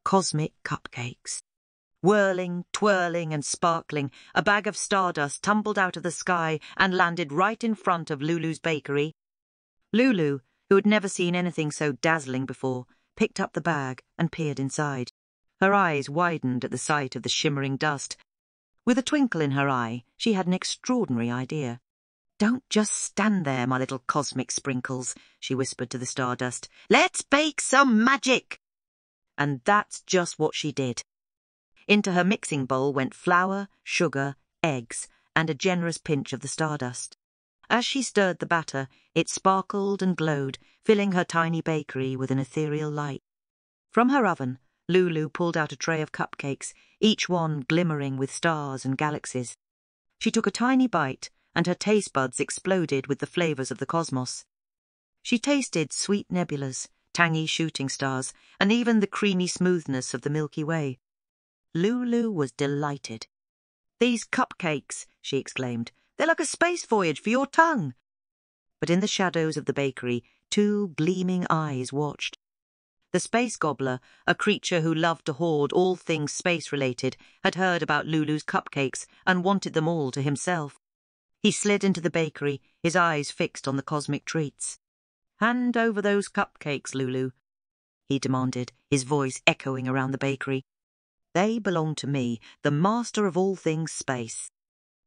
cosmic cupcakes. Whirling, twirling and sparkling, a bag of stardust tumbled out of the sky and landed right in front of Lulu's bakery. Lulu, who had never seen anything so dazzling before, picked up the bag and peered inside. Her eyes widened at the sight of the shimmering dust. With a twinkle in her eye, she had an extraordinary idea. "Don't just stand there, my little cosmic sprinkles," she whispered to the stardust. "Let's bake some magic!" And that's just what she did. Into her mixing bowl went flour, sugar, eggs, and a generous pinch of the stardust. As she stirred the batter, it sparkled and glowed, filling her tiny bakery with an ethereal light. From her oven, Lulu pulled out a tray of cupcakes, each one glimmering with stars and galaxies. She took a tiny bite, and her taste buds exploded with the flavors of the cosmos. She tasted sweet nebulas, tangy shooting stars, and even the creamy smoothness of the Milky Way. Lulu was delighted. "These cupcakes," she exclaimed, "they're like a space voyage for your tongue." But in the shadows of the bakery, two gleaming eyes watched. The Space Gobbler, a creature who loved to hoard all things space-related, had heard about Lulu's cupcakes and wanted them all to himself. He slid into the bakery, his eyes fixed on the cosmic treats. "Hand over those cupcakes, Lulu," he demanded, his voice echoing around the bakery. "They belong to me, the master of all things space."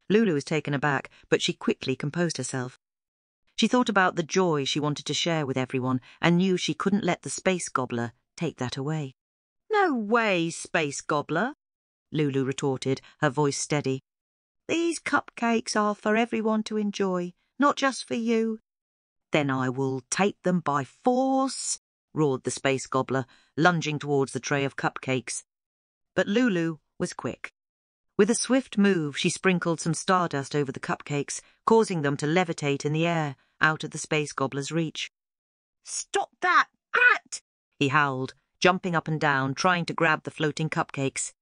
Lulu was taken aback, but she quickly composed herself. She thought about the joy she wanted to share with everyone and knew she couldn't let the Space Gobbler take that away. "No way, Space Gobbler," Lulu retorted, her voice steady. "These cupcakes are for everyone to enjoy, not just for you." "Then I will take them by force," roared the Space Gobbler, lunging towards the tray of cupcakes. But Lulu was quick. With a swift move, she sprinkled some stardust over the cupcakes, causing them to levitate in the air, out of the Space Gobbler's reach. "Stop that! At!" he howled, jumping up and down, trying to grab the floating cupcakes.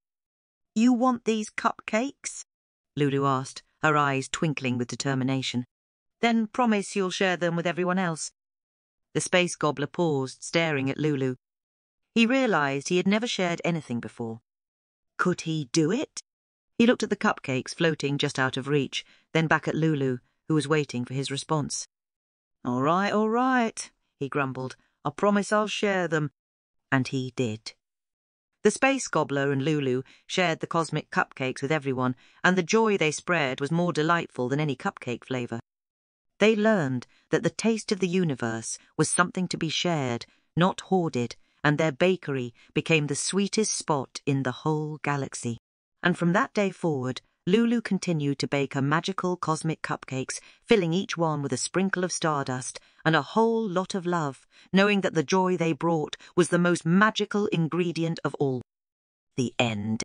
"You want these cupcakes?" Lulu asked, her eyes twinkling with determination. "Then promise you'll share them with everyone else." The Space Gobbler paused, staring at Lulu. He realized he had never shared anything before. Could he do it? He looked at the cupcakes floating just out of reach, then back at Lulu, who was waiting for his response. All right, he grumbled. "I promise I'll share them." And he did. The Space Gobbler and Lulu shared the cosmic cupcakes with everyone, and the joy they spread was more delightful than any cupcake flavor. They learned that the taste of the universe was something to be shared, not hoarded, and their bakery became the sweetest spot in the whole galaxy. And from that day forward, Lulu continued to bake her magical cosmic cupcakes, filling each one with a sprinkle of stardust and a whole lot of love, knowing that the joy they brought was the most magical ingredient of all. The end.